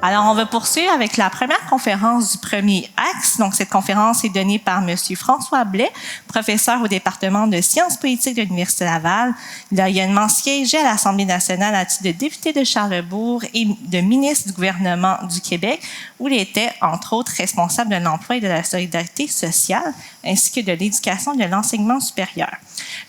Alors, on va poursuivre avec la première conférence du premier axe. Donc, cette conférence est donnée par M. François Blais, professeur au département de sciences politiques de l'Université Laval. Il a également siégé à l'Assemblée nationale à titre de député de Charlesbourg et de ministre du gouvernement du Québec, où il était, entre autres, responsable de l'emploi et de la solidarité sociale, ainsi que de l'éducation et de l'enseignement supérieur.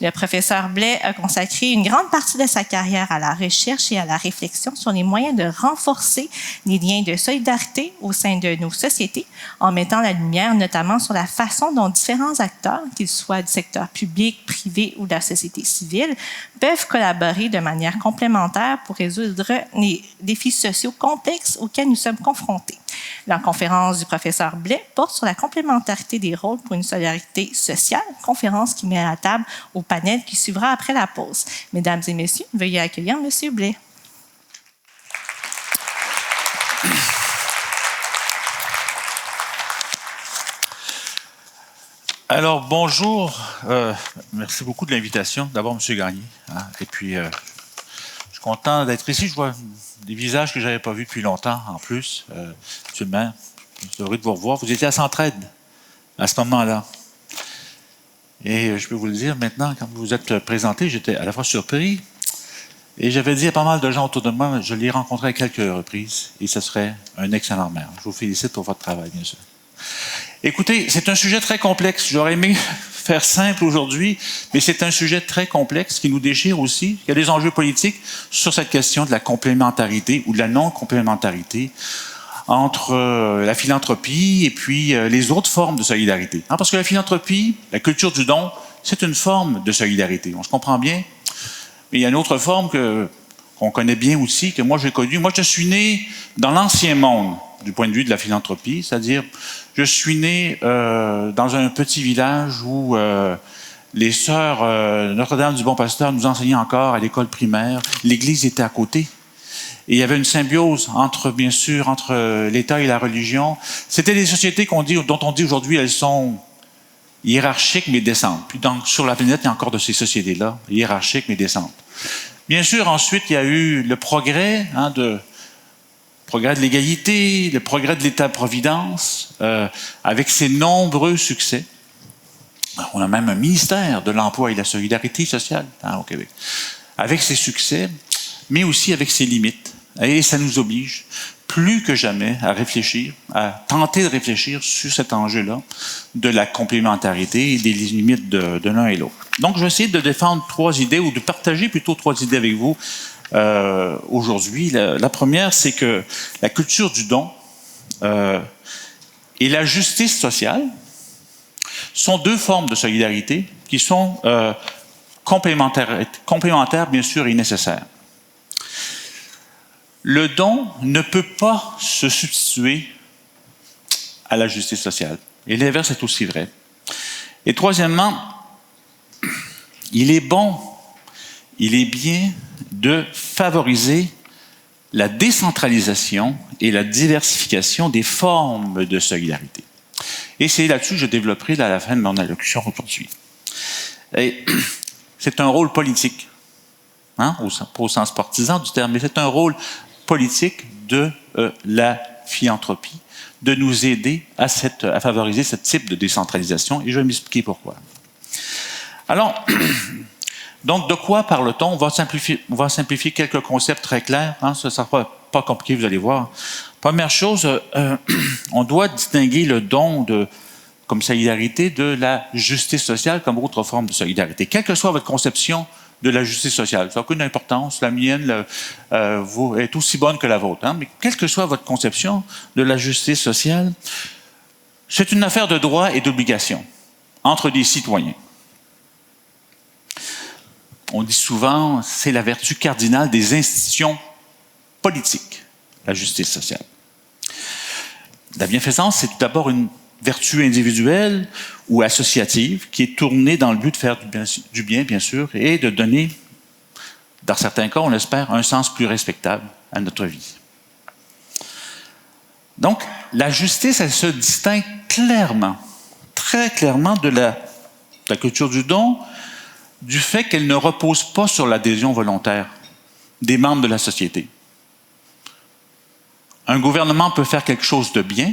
Le professeur Blais a consacré une grande partie de sa carrière à la recherche et à la réflexion sur les moyens de renforcer les liens de solidarité au sein de nos sociétés, en mettant la lumière notamment sur la façon dont différents acteurs, qu'ils soient du secteur public, privé ou de la société civile, peuvent collaborer de manière complémentaire pour résoudre les défis sociaux complexes auxquels nous sommes confrontés. La conférence du professeur Blais porte sur la complémentarité des rôles pour une solidarité sociale, conférence qui met à la table au panel qui suivra après la pause. Mesdames et messieurs, veuillez accueillir M. Blais. Alors, bonjour. Merci beaucoup de l'invitation. D'abord, M. Gagné. Et puis, je suis content d'être ici. Je vois des visages que je n'avais pas vus depuis longtemps, en plus. M. le maire, je suis heureux de vous revoir. Vous étiez à Centraide à ce moment-là. Et je peux vous le dire maintenant, quand vous vous êtes présenté, j'étais à la fois surpris et j'avais dit à pas mal de gens autour de moi, je l'ai rencontré à quelques reprises et ce serait un excellent maire. Je vous félicite pour votre travail, bien sûr. Écoutez, c'est un sujet très complexe. J'aurais aimé faire simple aujourd'hui, mais c'est un sujet très complexe qui nous déchire aussi. Il y a des enjeux politiques sur cette question de la complémentarité ou de la non-complémentarité entre la philanthropie et puis les autres formes de solidarité. Parce que la philanthropie, la culture du don, c'est une forme de solidarité. On se comprend bien. Mais il y a une autre forme qu'on connaît bien aussi, que moi j'ai connue. Moi, je suis né dans l'ancien monde du point de vue de la philanthropie, c'est-à-dire je suis né dans un petit village où les sœurs Notre-Dame du Bon Pasteur nous enseignaient encore à l'école primaire. L'église était à côté. Et il y avait une symbiose bien sûr, entre l'État et la religion. C'était des sociétés dont on dit aujourd'hui elles sont hiérarchiques mais décentes. Puis sur la planète, il y a encore de ces sociétés-là, hiérarchiques mais décentes. Bien sûr, ensuite, il y a eu le progrès, le progrès de l'égalité, le progrès de l'État-providence, avec ses nombreux succès. Alors, on a même un ministère de l'Emploi et de la Solidarité sociale au Québec. Avec ses succès, mais aussi avec ses limites. Et ça nous oblige plus que jamais à réfléchir, à tenter de réfléchir sur cet enjeu-là de la complémentarité et des limites de l'un et l'autre. Donc, je vais essayer de défendre trois idées, ou de partager plutôt trois idées avec vous aujourd'hui. La première, c'est que la culture du don et la justice sociale sont deux formes de solidarité qui sont complémentaires, bien sûr, et nécessaires. Le don ne peut pas se substituer à la justice sociale. Et l'inverse est aussi vrai. Et troisièmement, il est bien de favoriser la décentralisation et la diversification des formes de solidarité. Et c'est là-dessus que je développerai à la fin de mon allocution aujourd'hui. Et c'est un rôle politique, pas au sens partisan du terme, mais c'est un rôle politique de la philanthropie, de nous aider à favoriser ce type de décentralisation, et je vais m'expliquer pourquoi. Alors, donc, de quoi parle-t-on? On va simplifier quelques concepts très clairs. Ça ne sera pas compliqué, vous allez voir. Première chose, on doit distinguer le don comme solidarité de la justice sociale comme autre forme de solidarité. Quelle que soit votre conception de la justice sociale, ça n'a aucune importance. La mienne est aussi bonne que la vôtre. Mais quelle que soit votre conception de la justice sociale, c'est une affaire de droit et d'obligation entre des citoyens. On dit souvent, c'est la vertu cardinale des institutions politiques, la justice sociale. La bienfaisance, c'est tout d'abord une vertu individuelle ou associative qui est tournée dans le but de faire du bien, bien sûr, et de donner, dans certains cas, on l'espère, un sens plus respectable à notre vie. Donc, la justice, elle se distingue clairement, très clairement de la culture du don, du fait qu'elle ne repose pas sur l'adhésion volontaire des membres de la société. Un gouvernement peut faire quelque chose de bien,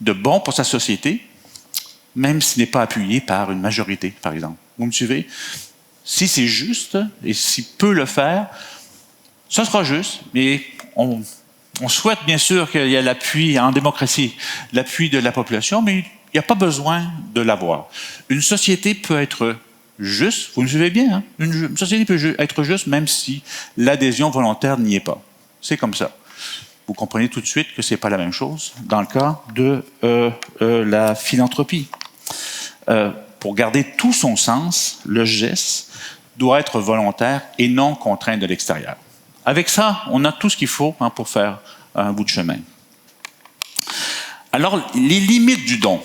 de bon pour sa société, même s'il n'est pas appuyé par une majorité, par exemple. Vous me suivez? Si c'est juste et s'il peut le faire, ça sera juste, mais on souhaite bien sûr qu'il y ait l'appui en démocratie, l'appui de la population, mais il n'y a pas besoin de l'avoir. Une société peut être juste, vous me suivez bien, hein? Une société peut être juste même si l'adhésion volontaire n'y est pas. C'est comme ça. Vous comprenez tout de suite que ce n'est pas la même chose dans le cas de la philanthropie. Pour garder tout son sens, le geste doit être volontaire et non contraint de l'extérieur. Avec ça, on a tout ce qu'il faut pour faire un bout de chemin. Alors, les limites du don.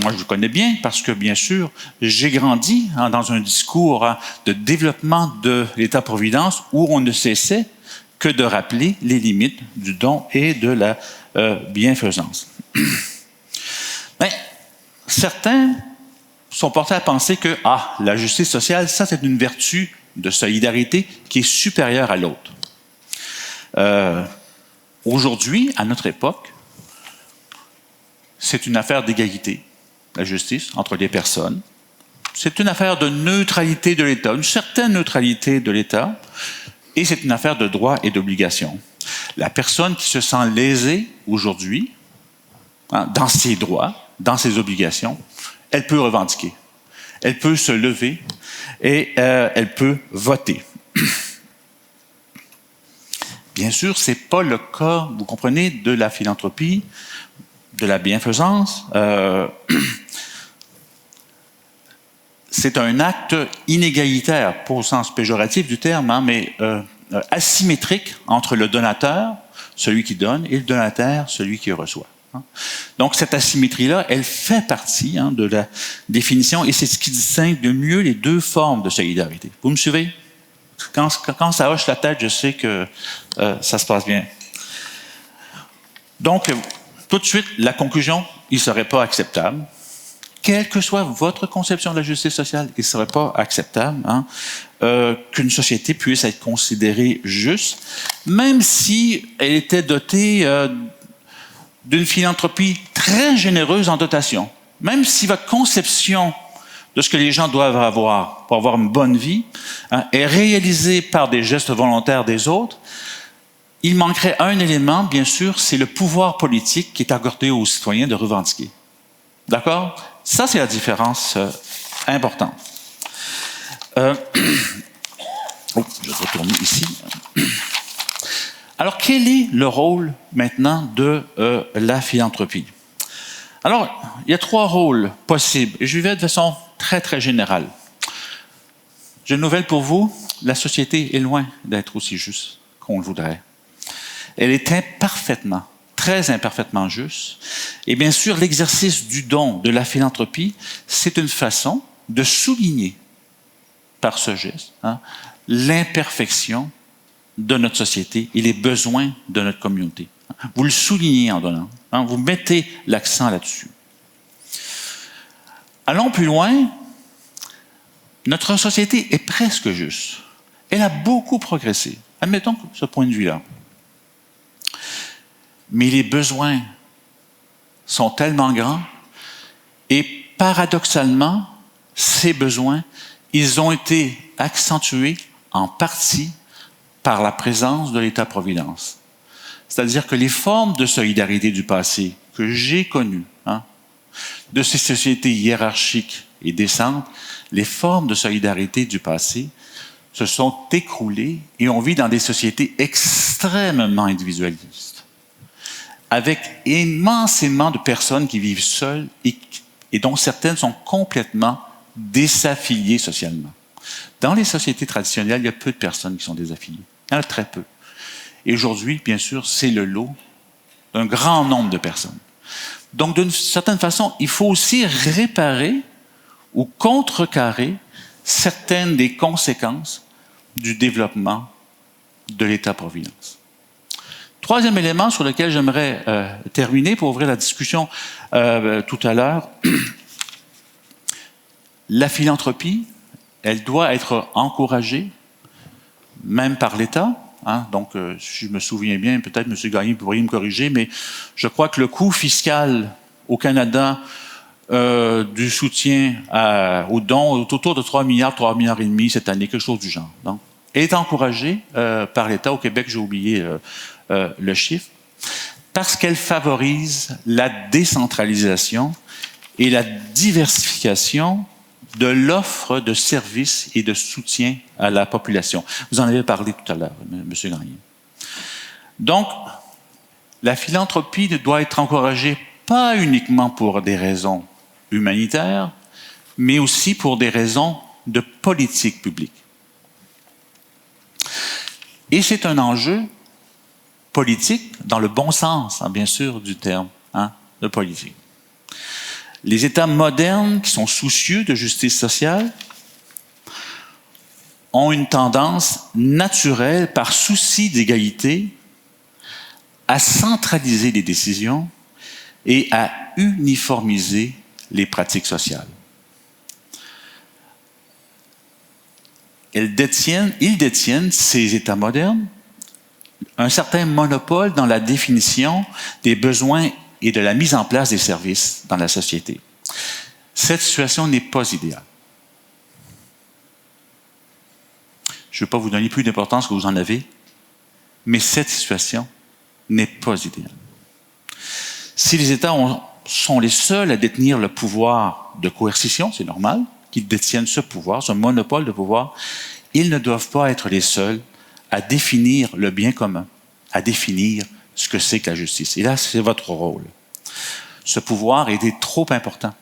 Moi, je le connais bien parce que, bien sûr, j'ai grandi dans un discours de développement de l'État-providence où on ne cessait que de rappeler les limites du don et de la bienfaisance. Mais certains sont portés à penser que la justice sociale, ça, c'est une vertu de solidarité qui est supérieure à l'autre. Aujourd'hui, à notre époque, c'est une affaire d'égalité, la justice, entre les personnes. C'est une affaire de neutralité de l'État, une certaine neutralité de l'État, et c'est une affaire de droits et d'obligations. La personne qui se sent lésée aujourd'hui, dans ses droits, dans ses obligations, elle peut revendiquer, elle peut se lever et elle peut voter. Bien sûr, ce n'est pas le cas, vous comprenez, de la philanthropie, de la bienfaisance. C'est un acte inégalitaire, pas au sens péjoratif du terme, mais asymétrique entre le donateur, celui qui donne, et le donataire, celui qui reçoit. Donc, cette asymétrie-là, elle fait partie de la définition et c'est ce qui distingue le mieux les deux formes de solidarité. Vous me suivez? Quand ça hoche la tête, je sais que ça se passe bien. Donc, tout de suite, la conclusion, il ne serait pas acceptable. Quelle que soit votre conception de la justice sociale, il ne serait pas acceptable qu'une société puisse être considérée juste, même si elle était dotée d'une philanthropie très généreuse en dotation. Même si votre conception de ce que les gens doivent avoir pour avoir une bonne vie est réalisée par des gestes volontaires des autres, il manquerait un élément, bien sûr, c'est le pouvoir politique qui est accordé aux citoyens de revendiquer. D'accord? Ça, c'est la différence importante. Je vais retourner ici. Alors, quel est le rôle maintenant de la philanthropie? Alors, il y a trois rôles possibles. Et je vais de façon très, très générale. J'ai une nouvelle pour vous. La société est loin d'être aussi juste qu'on le voudrait. Elle est imparfaitement, très imparfaitement juste. Et bien sûr, l'exercice du don, de la philanthropie, c'est une façon de souligner par ce geste l'imperfection de notre société et les besoins de notre communauté. Vous le soulignez en donnant. Vous mettez l'accent là-dessus. Allons plus loin. Notre société est presque juste. Elle a beaucoup progressé. Admettons ce point de vue-là. Mais les besoins sont tellement grands et paradoxalement, ces besoins, ils ont été accentués en partie par la présence de l'État-providence. C'est-à-dire que les formes de solidarité du passé que j'ai connues, de ces sociétés hiérarchiques et décentes, les formes de solidarité du passé se sont écroulées et on vit dans des sociétés extrêmement individualistes, avec immensément de personnes qui vivent seules et dont certaines sont complètement désaffiliées socialement. Dans les sociétés traditionnelles, il y a peu de personnes qui sont désaffiliées. Il y en a très peu. Et aujourd'hui, bien sûr, c'est le lot d'un grand nombre de personnes. Donc, d'une certaine façon, il faut aussi réparer ou contrecarrer certaines des conséquences du développement de l'État-providence. Troisième élément sur lequel j'aimerais terminer pour ouvrir la discussion tout à l'heure, la philanthropie, elle doit être encouragée, même par l'État, hein, donc si je me souviens bien, peut-être M. Gagné pourrait me corriger, mais je crois que le coût fiscal au Canada du soutien aux dons est autour de 3 milliards et demi cette année, quelque chose du genre. Donc, elle est encouragée par l'État. Au Québec, j'ai oublié le chiffre, parce qu'elle favorise la décentralisation et la diversification de l'offre de services et de soutien à la population. Vous en avez parlé tout à l'heure, M. Gagné. Donc, la philanthropie doit être encouragée pas uniquement pour des raisons humanitaires, mais aussi pour des raisons de politique publique. Et c'est un enjeu politique dans le bon sens, hein, bien sûr, du terme de politique. Les États modernes qui sont soucieux de justice sociale ont une tendance naturelle, par souci d'égalité, à centraliser les décisions et à uniformiser les pratiques sociales. Ils détiennent, ces États modernes, un certain monopole dans la définition des besoins et de la mise en place des services dans la société. Cette situation n'est pas idéale. Je ne veux pas vous donner plus d'importance que vous en avez, mais cette situation n'est pas idéale. Si les États sont les seuls à détenir le pouvoir de coercition, c'est normal qu'ils détiennent ce pouvoir, ce monopole de pouvoir, ils ne doivent pas être les seuls à définir le bien commun, à définir ce que c'est que la justice. Et là, c'est votre rôle. Ce pouvoir est trop important.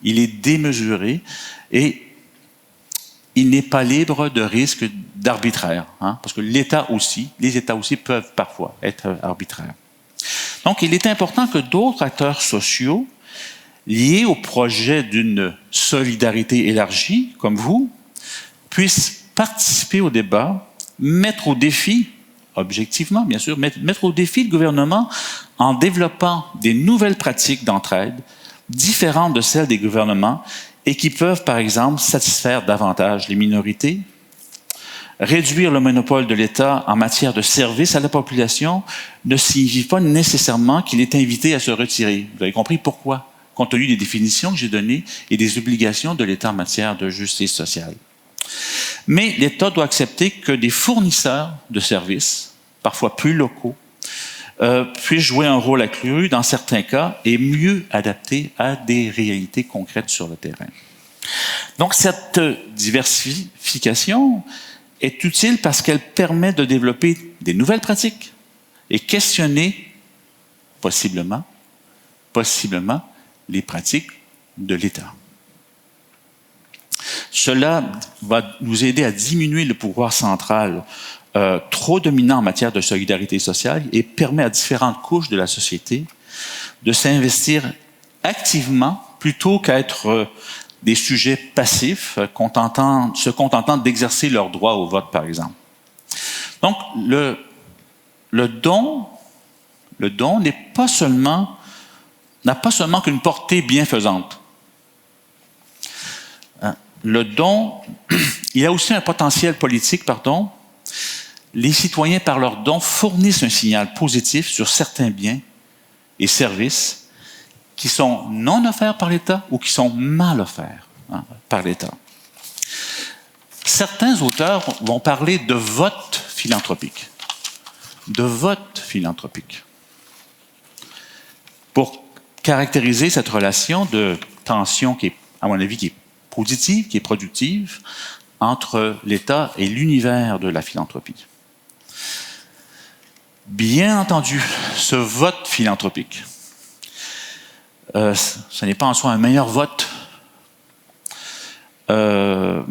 Il est démesuré et il n'est pas libre de risque d'arbitraire, parce que les États aussi peuvent parfois être arbitraires. Donc, il est important que d'autres acteurs sociaux liés au projet d'une solidarité élargie, comme vous, puissent participer au débat, mettre au défi, objectivement bien sûr, mettre au défi le gouvernement en développant des nouvelles pratiques d'entraide différentes de celles des gouvernements et qui peuvent, par exemple, satisfaire davantage les minorités. Réduire le monopole de l'État en matière de services à la population ne signifie pas nécessairement qu'il est invité à se retirer. Vous avez compris pourquoi, compte tenu des définitions que j'ai données et des obligations de l'État en matière de justice sociale. Mais l'État doit accepter que des fournisseurs de services, parfois plus locaux, puissent jouer un rôle accru dans certains cas et mieux adapté à des réalités concrètes sur le terrain. Donc cette diversification est utile parce qu'elle permet de développer des nouvelles pratiques et questionner possiblement les pratiques de l'État. Cela va nous aider à diminuer le pouvoir central trop dominant en matière de solidarité sociale et permet à différentes couches de la société de s'investir activement plutôt qu'à être des sujets passifs se contentant d'exercer leur droit au vote, par exemple. Donc, le don n'a pas seulement qu'une portée bienfaisante. Le don, il a aussi un potentiel politique, Les citoyens, par leurs dons, fournissent un signal positif sur certains biens et services qui sont non offerts par l'État ou qui sont mal offerts par l'État. Certains auteurs vont parler de vote philanthropique. Pour caractériser cette relation de tension qui est, à mon avis, qui est positive, qui est productive, entre l'État et l'univers de la philanthropie. Bien entendu, ce vote philanthropique, ce n'est pas en soi un meilleur vote que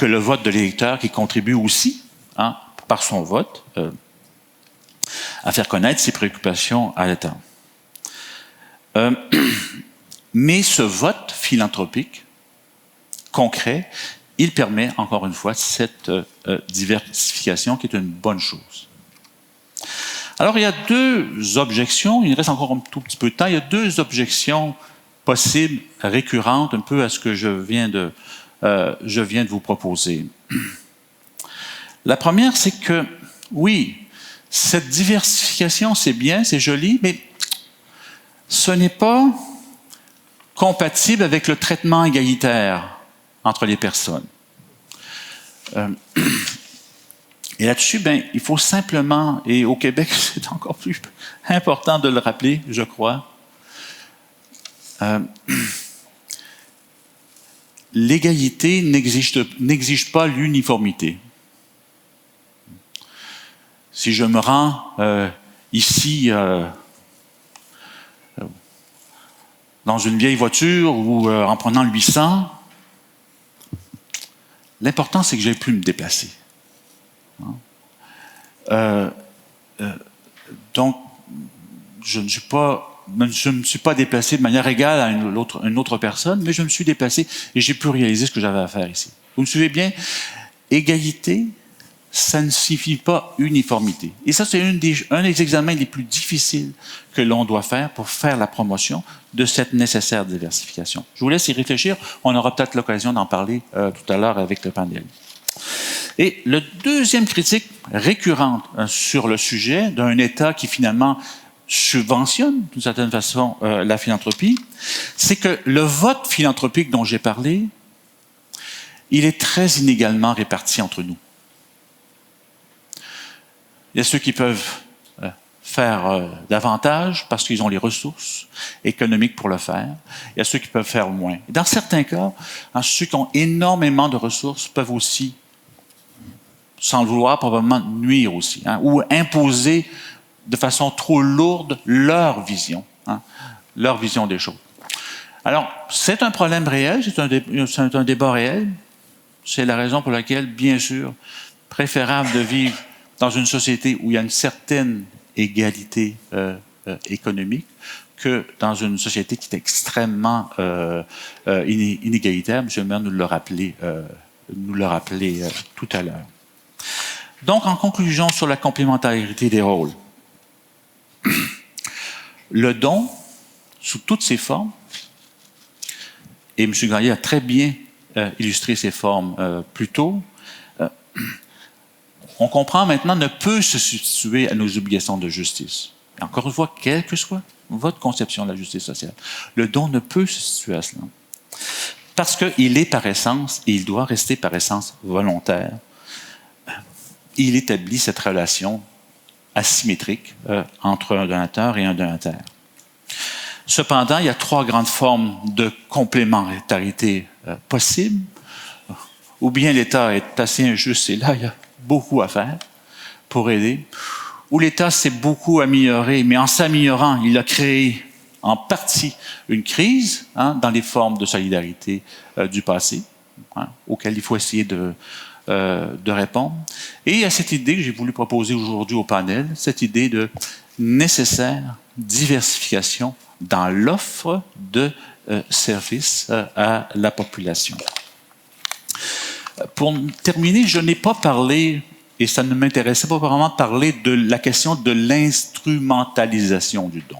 le vote de l'électeur qui contribue aussi, par son vote, à faire connaître ses préoccupations à l'État. Mais ce vote philanthropique concret, il permet, encore une fois, cette diversification qui est une bonne chose. Alors, il y a deux objections, il reste encore un tout petit peu de temps, il y a deux objections possibles, récurrentes, un peu à ce que je viens de vous proposer. La première, c'est que, oui, cette diversification, c'est bien, c'est joli, mais ce n'est pas compatible avec le traitement égalitaire entre les personnes. Et là-dessus, il faut simplement, et au Québec, c'est encore plus important de le rappeler, je crois, l'égalité n'exige pas l'uniformité. Si je me rends ici dans une vieille voiture ou en prenant le 800, l'important, c'est que j'ai pu me déplacer. Donc, je ne me suis pas déplacé de manière égale à une autre personne, mais je me suis déplacé et j'ai pu réaliser ce que j'avais à faire ici. Vous me suivez bien? Égalité, ça ne signifie pas uniformité. Et ça, c'est un des examens les plus difficiles que l'on doit faire pour faire la promotion de cette nécessaire diversification. Je vous laisse y réfléchir. On aura peut-être l'occasion d'en parler tout à l'heure avec le panel. Et le deuxième critique récurrente sur le sujet d'un État qui finalement subventionne d'une certaine façon la philanthropie, c'est que le vote philanthropique dont j'ai parlé, il est très inégalement réparti entre nous. Il y a ceux qui peuvent faire davantage parce qu'ils ont les ressources économiques pour le faire. Il y a ceux qui peuvent faire moins. Et dans certains cas, ceux qui ont énormément de ressources peuvent aussi, sans le vouloir, probablement nuire aussi, ou imposer de façon trop lourde leur vision des choses. Alors, c'est un problème réel, c'est un débat réel. C'est la raison pour laquelle, bien sûr, préférable de vivre dans une société où il y a une certaine égalité économique que dans une société qui est extrêmement inégalitaire. M. le maire nous l'a rappelé tout à l'heure. Donc, en conclusion sur la complémentarité des rôles, le don, sous toutes ses formes, et M. Gaillet a très bien illustré ces formes plus tôt, on comprend maintenant, ne peut se substituer à nos obligations de justice. Et encore une fois, quelle que soit votre conception de la justice sociale, le don ne peut se substituer à cela. Parce qu'il est par essence, et il doit rester par essence volontaire, il établit cette relation asymétrique entre un donateur et un donataire. Cependant, il y a trois grandes formes de complémentarité possibles. Ou bien l'État est assez injuste, et là, il y a beaucoup à faire pour aider. Ou l'État s'est beaucoup amélioré, mais en s'améliorant, il a créé en partie une crise dans les formes de solidarité du passé, auxquelles il faut essayer de répondre. Et il y a cette idée que j'ai voulu proposer aujourd'hui au panel, cette idée de nécessaire diversification dans l'offre de services à la population. Pour terminer, je n'ai pas parlé, et ça ne m'intéressait pas vraiment de parler de la question de l'instrumentalisation du don.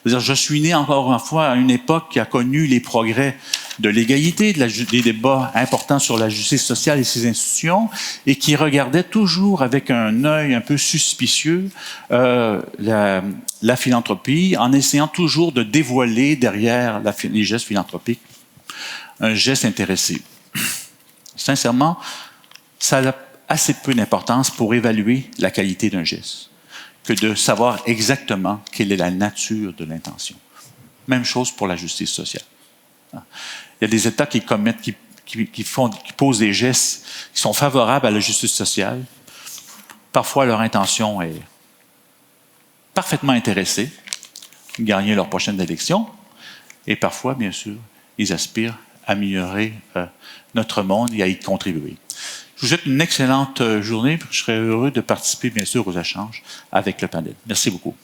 C'est-à-dire, je suis né encore une fois à une époque qui a connu les progrès de l'égalité, des débats importants sur la justice sociale et ses institutions, et qui regardait toujours avec un œil un peu suspicieux la philanthropie, en essayant toujours de dévoiler derrière les gestes philanthropiques un geste intéressé. Sincèrement, ça a assez peu d'importance pour évaluer la qualité d'un geste que de savoir exactement quelle est la nature de l'intention. Même chose pour la justice sociale. Il y a des États qui posent des gestes qui sont favorables à la justice sociale. Parfois, leur intention est parfaitement intéressée, gagner leur prochaine élection, et parfois, bien sûr, ils aspirent à améliorer notre monde et à y contribuer. Je vous souhaite une excellente journée. Je serai heureux de participer, bien sûr, aux échanges avec le panel. Merci beaucoup.